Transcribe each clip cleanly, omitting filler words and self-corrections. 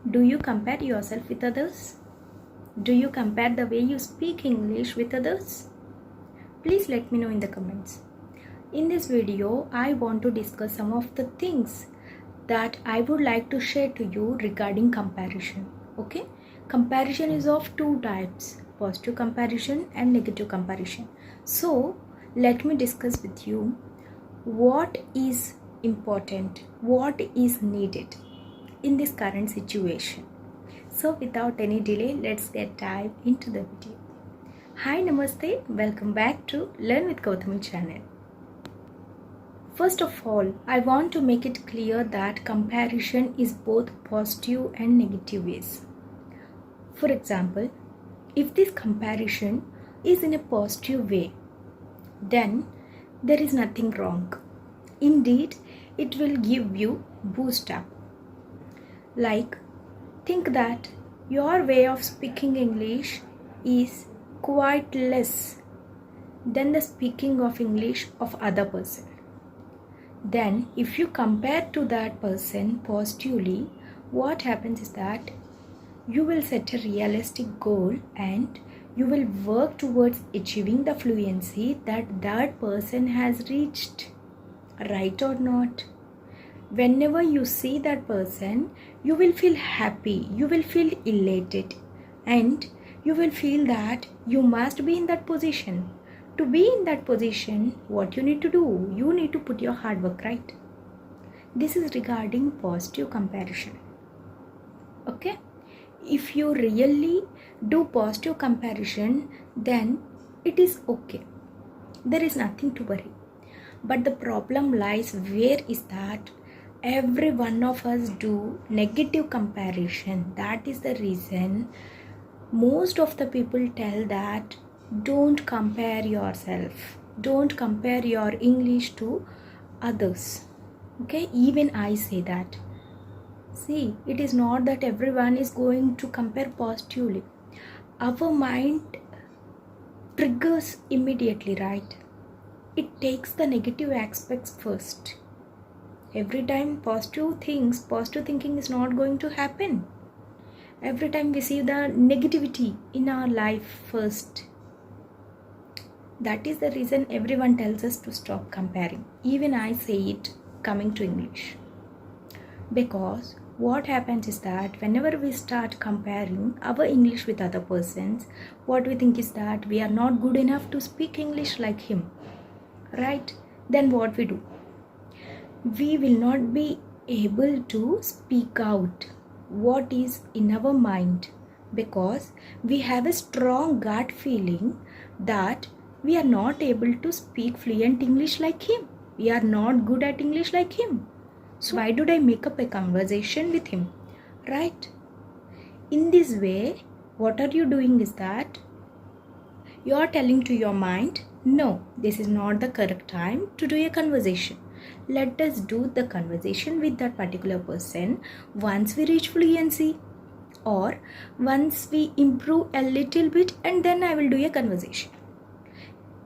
Do you compare yourself with others? Do you compare the way you speak English with others? Please let me know in the comments. In this video, I want to discuss some of the things that I would like to share to you regarding comparison. Okay? Comparison is of two types, positive comparison and negative comparison. So, let me discuss with you what is important, what is needed in this current situation. So without any delay, let's get dive into the video. Hi, Namaste, welcome back to Learn with Gowthami channel. First of all, I want to make it clear that comparison is both positive and negative ways. For example, if this comparison is in a positive way, then there is nothing wrong. Indeed, it will give you boost up. Like, think that your way of speaking English is quite less than the speaking of English of other person. Then if you compare to that person positively, what happens is that you will set a realistic goal and you will work towards achieving the fluency that person has reached. Right or not? Whenever you see that person, you will feel happy, you will feel elated, and you will feel that you must be in that position. To be in that position, what you need to do? You need to put your hard work, right? This is regarding positive comparison. Okay? If you really do positive comparison, then it is okay. There is nothing to worry. But the problem lies where is that every one of us do negative comparison. That is the reason most of the people tell that don't compare yourself, don't compare your English to others. Okay, even I say that. See, it is not that everyone is going to compare positively. Our mind triggers immediately, right? It takes the negative aspects first. Every time positive thinking is not going to happen. Every time we see the negativity in our life first. That is the reason everyone tells us to stop comparing. Even I say it coming to English. Because what happens is that whenever we start comparing our English with other persons, what we think is that we are not good enough to speak English like him. Right? Then what we do? We will not be able to speak out what is in our mind because we have a strong gut feeling that we are not able to speak fluent English like him. We are not good at English like him. So why did I make up a conversation with him? Right? In this way, what are you doing is that you are telling to your mind, no, this is not the correct time to do a conversation. Let us do the conversation with that particular person once we reach fluency or once we improve a little bit and then I will do a conversation.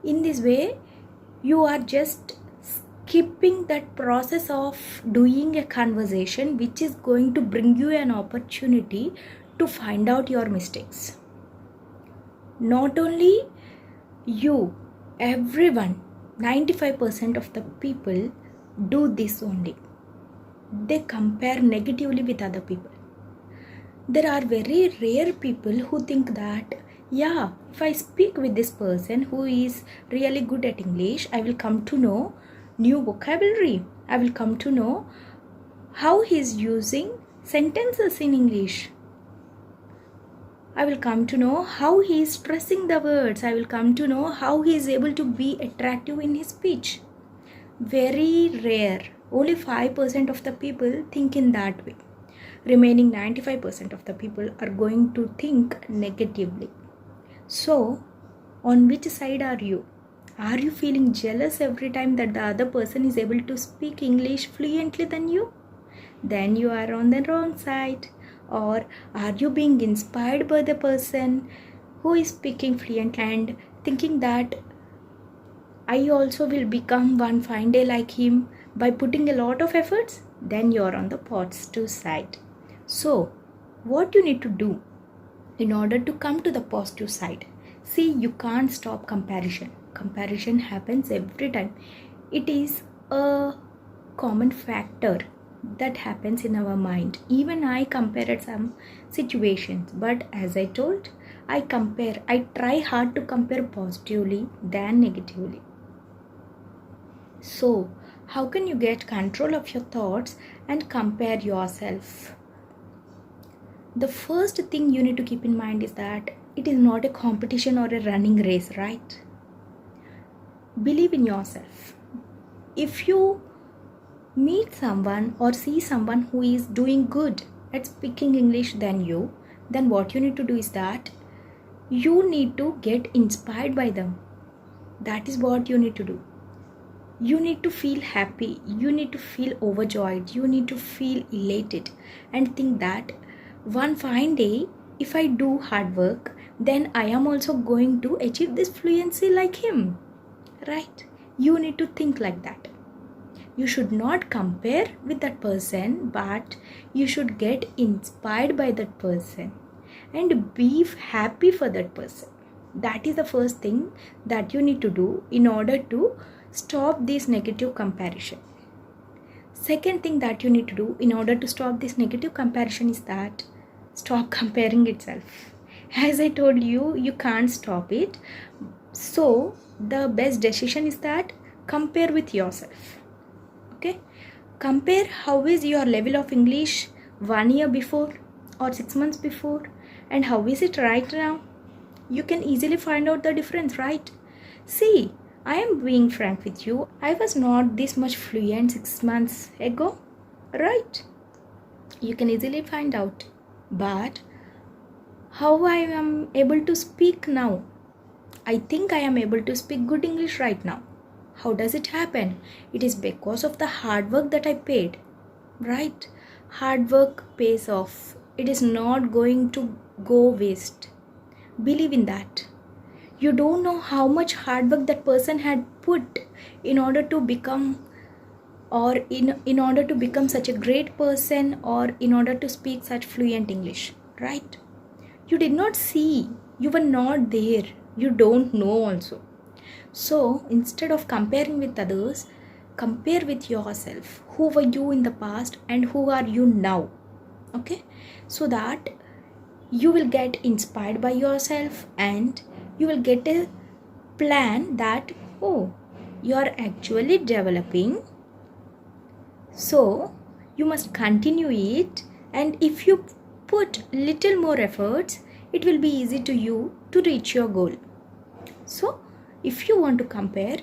In this way, you are just skipping that process of doing a conversation which is going to bring you an opportunity to find out your mistakes. Not only you, everyone, 95% of the people do this only. They compare negatively with other people. There are very rare people who think that, yeah, if I speak with this person who is really good at English, I will come to know new vocabulary. I will come to know how he is using sentences in English. I will come to know how he is stressing the words. I will come to know how he is able to be attractive in his speech. Very rare. Only 5% of the people think in that way. Remaining 95% of the people are going to think negatively. So, on which side are you? Are you feeling jealous every time that the other person is able to speak English fluently than you? Then you are on the wrong side. Or are you being inspired by the person who is speaking fluent and thinking that I also will become one fine day like him by putting a lot of efforts? Then you're on the positive side. So, what you need to do in order to come to the positive side. See, you can't stop comparison. Comparison happens every time. It is a common factor that happens in our mind. Even I compared some situations, but as I told, I try hard to compare positively than negatively. So how can you get control of your thoughts and compare yourself? The first thing you need to keep in mind is that it is not a competition or a running race, right? Believe in yourself. If you meet someone or see someone who is doing good at speaking English than you, then what you need to do is that you need to get inspired by them. That is what you need to do. You need to feel happy, you need to feel overjoyed, you need to feel elated and think that one fine day, if I do hard work, then I am also going to achieve this fluency like him, right? You need to think like that. You should not compare with that person, but you should get inspired by that person and be happy for that person. That is the first thing that you need to do in order to stop this negative comparison. Second thing that you need to do in order to stop this negative comparison is that stop comparing itself. As I told you, you can't stop it. So the best decision is that compare with yourself. Okay, compare how is your level of English 1 year before or 6 months before, and how is it right now. You can easily find out the difference, right? See, I am being frank with you. I was not this much fluent 6 months ago, right? You can easily find out. But how I am able to speak now? I think I am able to speak good English right now. How does it happen? It is because of the hard work that I paid, right? Hard work pays off. It is not going to go waste. Believe in that. You don't know how much hard work that person had put in order to become, or in order to become such a great person, or in order to speak such fluent English, right? You did not see. You were not there. You don't know also. So instead of comparing with others, compare with yourself. Who were you in the past and who are you now? Okay, so that you will get inspired by yourself and you will get a plan that, oh, you are actually developing, so you must continue it, and if you put little more efforts, it will be easy to you to reach your goal. So if you want to compare,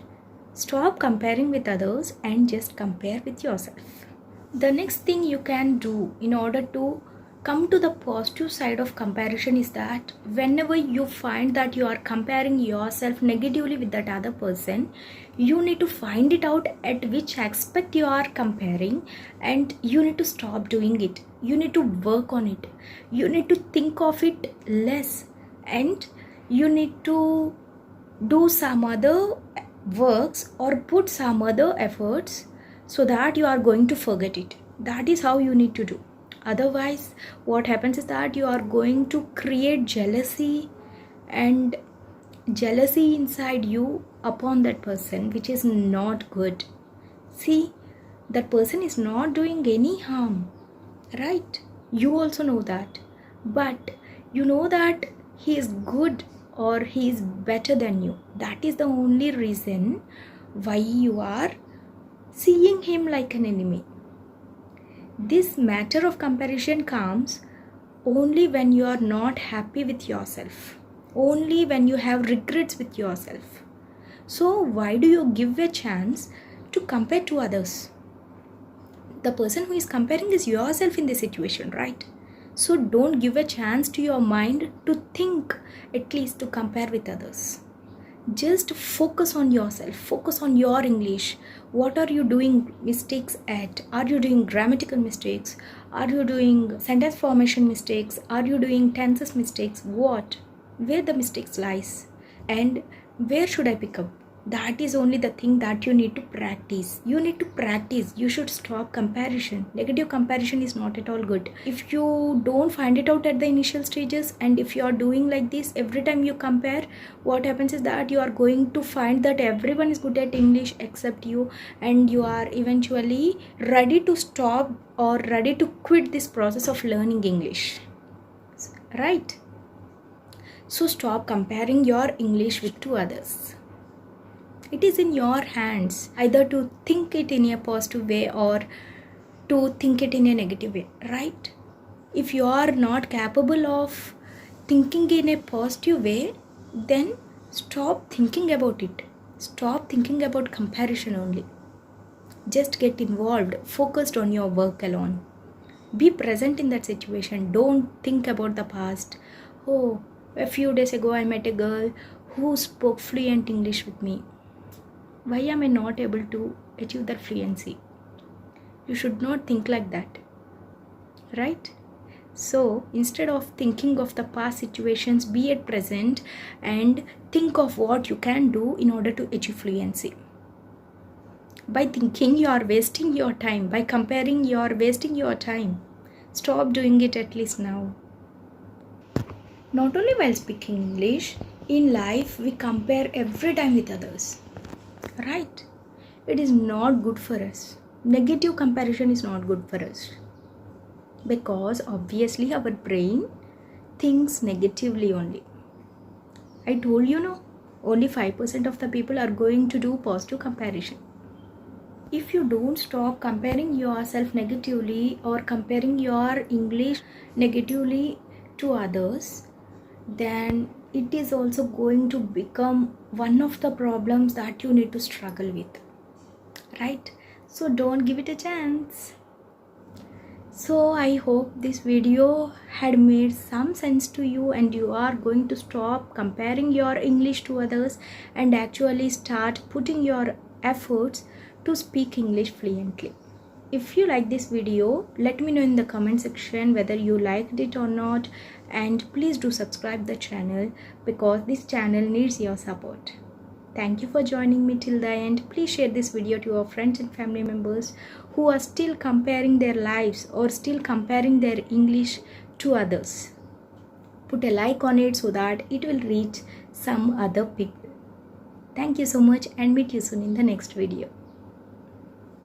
stop comparing with others and just compare with yourself. The next thing you can do in order to come to the positive side of comparison is that whenever you find that you are comparing yourself negatively with that other person, you need to find it out at which aspect you are comparing, and you need to stop doing it. You need to work on it. You need to think of it less, and you need to do some other works or put some other efforts so that you are going to forget it. That is how you need to do. Otherwise, what happens is that you are going to create jealousy inside you upon that person, which is not good. See, that person is not doing any harm, right? You also know that, but you know that he is good or he is better than you. That is the only reason why you are seeing him like an enemy. This matter of comparison comes only when you are not happy with yourself, only when you have regrets with yourself. So why do you give a chance to compare to others? The person who is comparing is yourself in this situation, right? So don't give a chance to your mind to think, at least to compare with others. Just focus on yourself, focus on your English. What are you doing mistakes at? Are you doing grammatical mistakes? Are you doing sentence formation mistakes? Are you doing tenses mistakes? What? Where the mistakes lies? And where should I pick up? That is only the thing that you need to practice. You need to practice. You should stop comparison. Negative comparison is not at all good. If you don't find it out at the initial stages, and if you are doing like this every time you compare, what happens is that you are going to find that everyone is good at English except you, and you are eventually ready to stop or ready to quit this process of learning English. Right? So stop comparing your English with to others. It is in your hands either to think it in a positive way or to think it in a negative way, right? If you are not capable of thinking in a positive way, then stop thinking about it. Stop thinking about comparison only. Just get involved, focused on your work alone. Be present in that situation. Don't think about the past. Oh, a few days ago I met a girl who spoke fluent English with me. Why am I not able to achieve that fluency? You should not think like that, right? So instead of thinking of the past situations, be at present and think of what you can do in order to achieve fluency. By thinking, you are wasting your time. By comparing, you are wasting your time. Stop doing it at least now. Not only while speaking English, in life we compare every time with others. Right? It is not good for us. Negative comparison is not good for us. Because obviously our brain thinks negatively only. I told you no, only 5% of the people are going to do positive comparison. If you don't stop comparing yourself negatively or comparing your English negatively to others, then it is also going to become one of the problems that you need to struggle with, right? So don't give it a chance. So I hope this video had made some sense to you and you are going to stop comparing your English to others and actually start putting your efforts to speak English fluently. If you like this video, let me know in the comment section whether you liked it or not, and please do subscribe the channel because this channel needs your support. Thank you for joining me till the end. Please share this video to your friends and family members who are still comparing their lives or still comparing their English to others. Put a like on it so that it will reach some other people. Thank you so much and meet you soon in the next video.